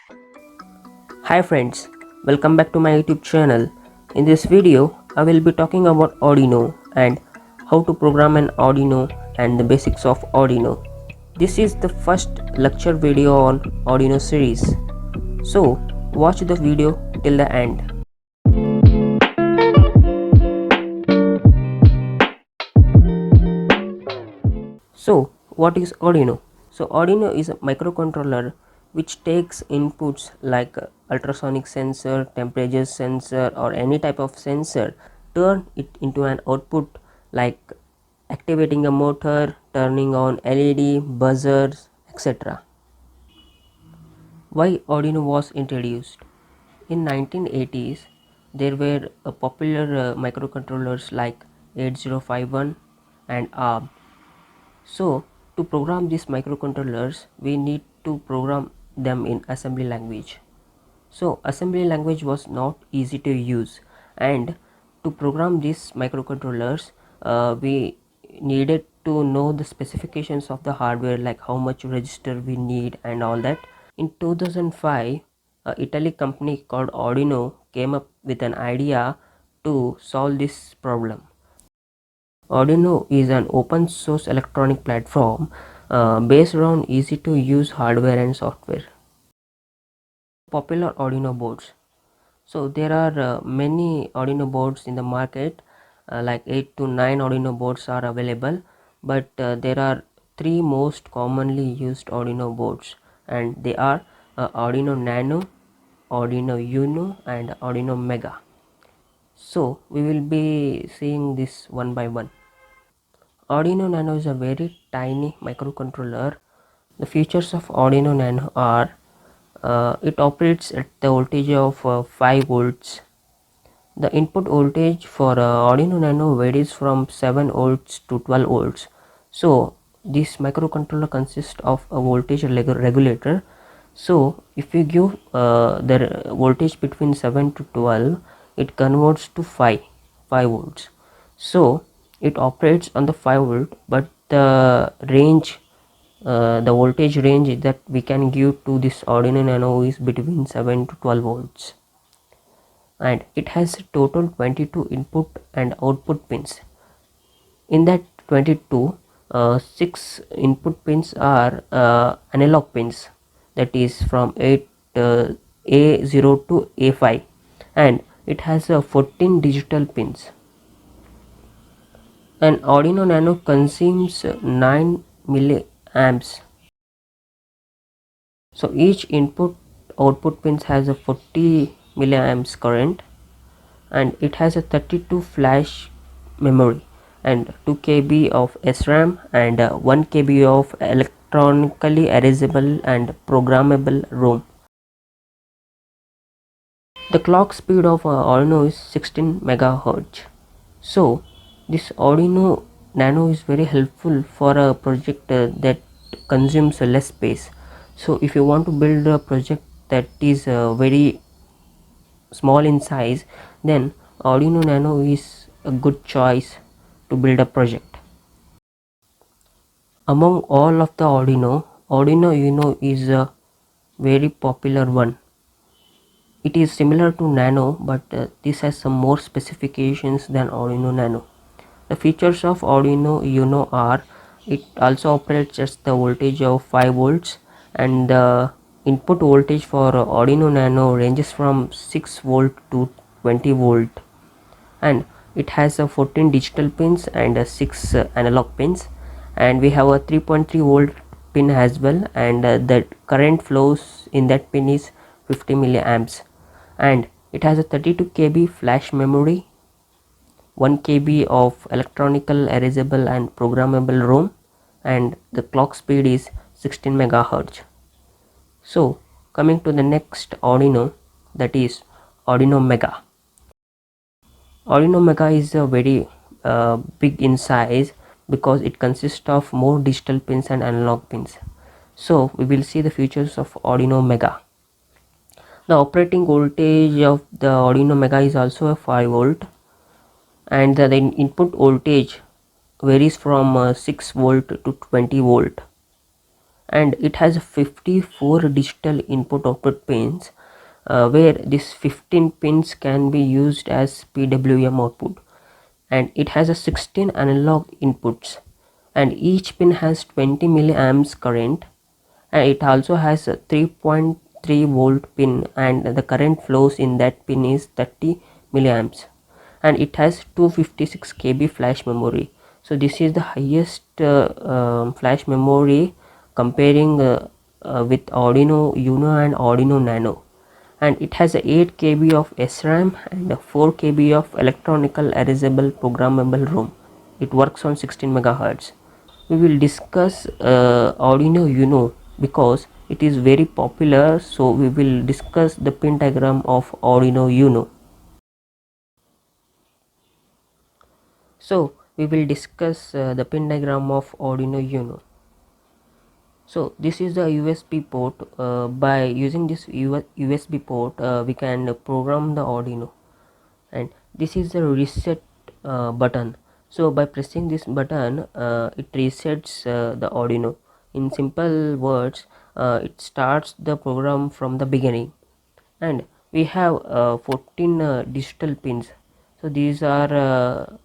Hi friends, welcome back to my YouTube channel. In this video, I will be talking about Arduino and how to program an Arduino and the basics of Arduino. This is the first lecture video on Arduino series. So, watch the video till the end. So, what is Arduino? So, Arduino is a microcontroller which takes inputs like ultrasonic sensor, temperature sensor, or any type of sensor, turn it into an output like activating a motor, turning on LED, buzzers, etc. Why Arduino was introduced? In 1980s, there were popular microcontrollers like 8051 and ARM. So, to program these microcontrollers, we need to program them in assembly language. So, assembly language was not easy to use, and to program these microcontrollers, we needed to know the specifications of the hardware, like how much register we need and all that. In 2005, a Italy company called Arduino came up with an idea to solve this problem. Arduino is an open source electronic platform based around easy to use hardware and software. Popular Arduino boards. So there are many Arduino boards in the market, like 8 to 9 Arduino boards are available, but there are three most commonly used Arduino boards, and they are Arduino Nano, Arduino Uno, and Arduino Mega. So we will be seeing this one by one. Arduino Nano is a very tiny microcontroller. The features of Arduino Nano are it operates at the voltage of 5 volts. The input voltage for Arduino Nano varies from 7 volts to 12 volts. So this microcontroller consists of a voltage regulator. So if you give the voltage between 7 to 12, it converts to 5 volts. So it operates on the 5 volt, but the range, the voltage range that we can give to this Arduino Nano is between 7 to 12 volts, and it has a total 22 input and output pins. In that 22, 6 input pins are analog pins, that is from A0 to A5, and it has 14 digital pins. An Arduino Nano consumes 9 milliamps. So each input output pins has a 40 milliamps current, and it has a 32 flash memory and 2 KB of SRAM and 1 KB of electronically erasable and programmable ROM. The clock speed of Arduino is 16 megahertz. So this Arduino Nano is very helpful for a project that consumes less space. So if you want to build a project that is very small in size, then Arduino Nano is a good choice to build a project. Among all of the Arduino Uno is a very popular one. It is similar to Nano, but this has some more specifications than Arduino Nano. The features of Arduino Uno are it also operates at the voltage of 5 volts, and the input voltage for Arduino Nano ranges from 6 volt to 20 volt, and it has 14 digital pins and 6 analog pins, and we have a 3.3 volt pin as well, and the current flows in that pin is 50 milliamps, and it has a 32 KB flash memory, 1 KB of electronical erasable and programmable ROM, and the clock speed is 16 megahertz. So coming to the next Arduino, that is Arduino Mega. Arduino Mega is a very big in size because it consists of more digital pins and analog pins. So we will see the features of Arduino Mega. The operating voltage of the Arduino Mega is also a 5 volt, and the input voltage varies from 6 volt to 20 volt, and it has 54 digital input output pins, where these 15 pins can be used as PWM output, and it has a 16 analog inputs, and each pin has 20 milliamps current, and it also has a 3.3 volt pin, and the current flows in that pin is 30 milliamps, and it has 256 KB flash memory. So this is the highest flash memory comparing with Arduino Uno and Arduino Nano, and it has a 8 KB of SRAM and a 4 KB of electronical erasable programmable ROM. It works on 16 megahertz. We will discuss Arduino Uno because it is very popular, so we will discuss the pin diagram of Arduino Uno. So we will discuss the pin diagram of Arduino Uno. So this is the USB port. By using this USB port, we can program the Arduino, and this is the reset button. So by pressing this button, it resets the Arduino. In simple words, it starts the program from the beginning. And we have 14 digital pins. So these are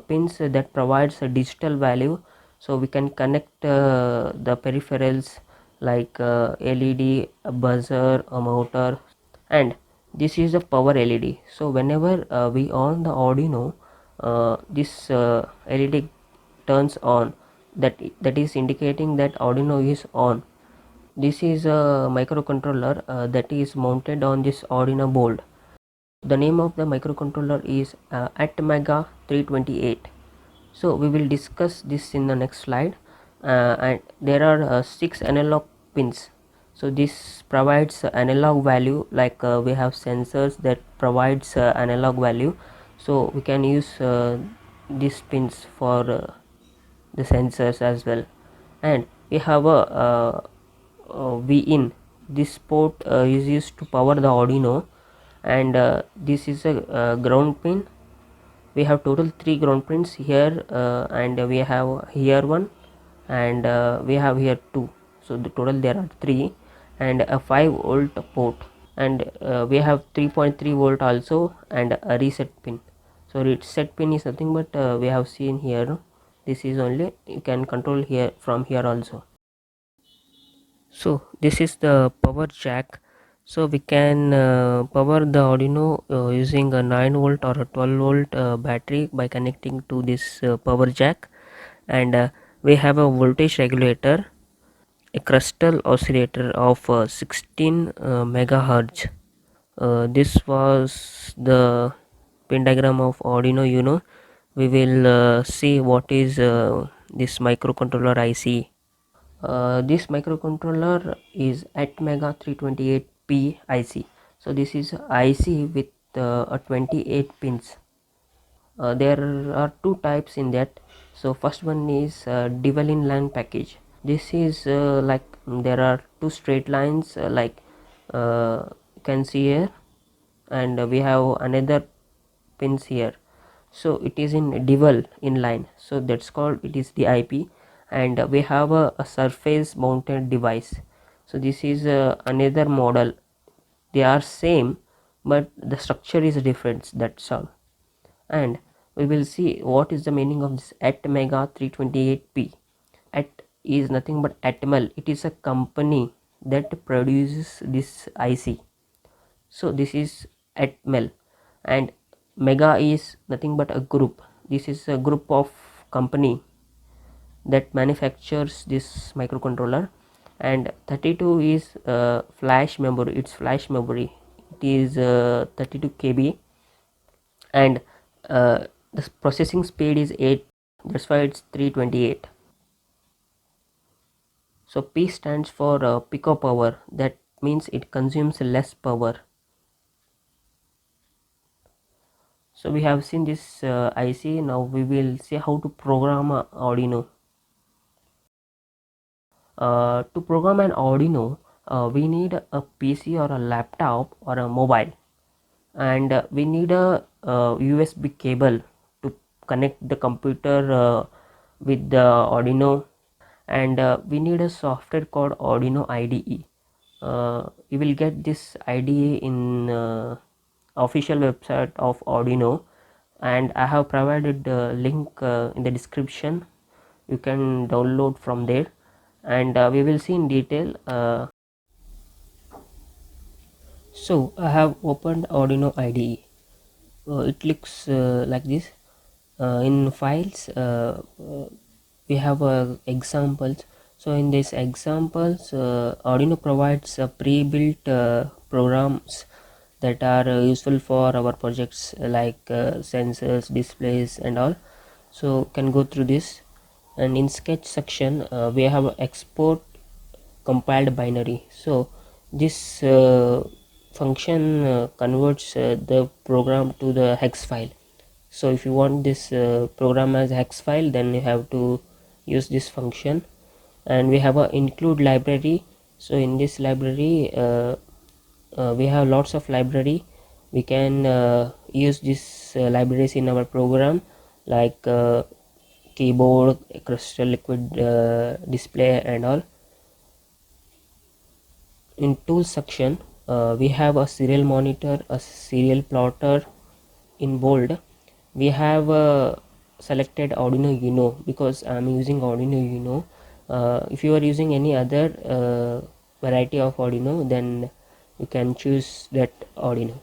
pins that provides a digital value, so we can connect the peripherals like LED, a buzzer, a motor, and this is a power LED. So whenever we on the Arduino, this LED turns on, that is indicating that Arduino is on. This is a microcontroller that is mounted on this Arduino board. The name of the microcontroller is Atmega 328. So we will discuss this in the next slide. And there are 6 analog pins. So this provides analog value, like we have sensors that provides analog value, so we can use these pins for the sensors as well. And we have a V-in. This port is used to power the Arduino, and this is a ground pin. We have total 3 ground pins here, and we have here one, and we have here 2. So the total there are 3, and a 5-volt port, and we have 3.3 volt also, and a reset pin. So reset pin is nothing but we have seen here. This is only you can control here from here also. So this is the power jack. So we can power the Arduino using a 9 volt or a 12 volt battery by connecting to this power jack, and we have a voltage regulator, a crystal oscillator of 16 megahertz. This was the pin diagram of Arduino Uno. We will see what is this microcontroller IC. This microcontroller is Atmega 328P IC. So this is IC with a 28 pins. There are 2 types in that. So first one is dual inline package. This is like there are 2 straight lines, like you can see here, and we have another pins here. So it is in dual inline, so that's called it is the IP. And we have a surface mounted device. So this is another model. They are same, but the structure is different, that's all. And we will see what is the meaning of this Atmega 328P. At is nothing but Atmel. It is a company that produces this IC. So this is Atmel, and Mega is nothing but a group. This is a group of company that manufactures this microcontroller. And 32 is flash memory. It's flash memory. It is 32 KB, and the processing speed is 8. That's why it's 328. So P stands for pico power. That means it consumes less power. So we have seen this IC. Now we will see how to program Arduino. To program an Arduino, we need a PC or a laptop or a mobile, and we need a USB cable to connect the computer with the Arduino, and we need a software called Arduino IDE. You will get this IDE in official website of Arduino, and I have provided the link in the description. You can download from there, and we will see in detail. So I have opened Arduino IDE. It looks like this. In files, we have examples. So in these examples, Arduino provides pre-built programs that are useful for our projects, like sensors, displays and all. So can go through this. And in sketch section, we have export compiled binary. So this function converts the program to the hex file. So if you want this program as hex file, then you have to use this function. And we have a include library. So in this library, we have lots of library. We can use these libraries in our program, like keyboard, crystal liquid display and all. In tools section, we have a serial monitor, a serial plotter. In bold, we have selected Arduino Uno because I'm using Arduino Uno. If you are using any other variety of Arduino, then you can choose that Arduino.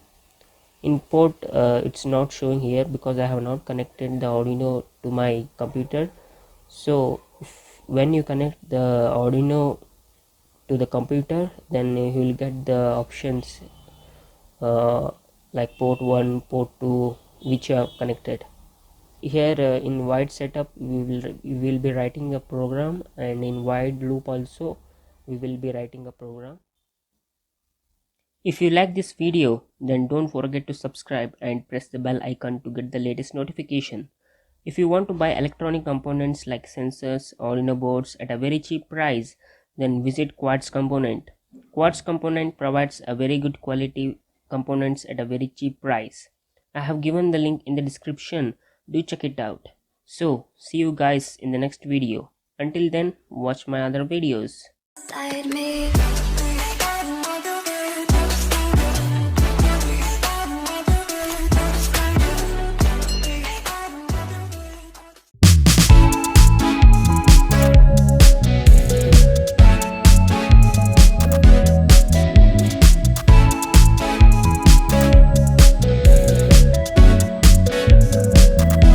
In port, it's not showing here because I have not connected the Arduino to my computer. So when you connect the Arduino to the computer, then you will get the options like port 1, port 2, which you have connected. Here in void setup, we will be writing a program, and in void loop also we will be writing a program. If you like this video, then don't forget to subscribe and press the bell icon to get the latest notification. If you want to buy electronic components like sensors or Arduino boards at a very cheap price, then visit Quartz Component. Quartz Component provides a very good quality components at a very cheap price. I have given the link in the description. Do check it out. So, see you guys in the next video. Until then, watch my other videos.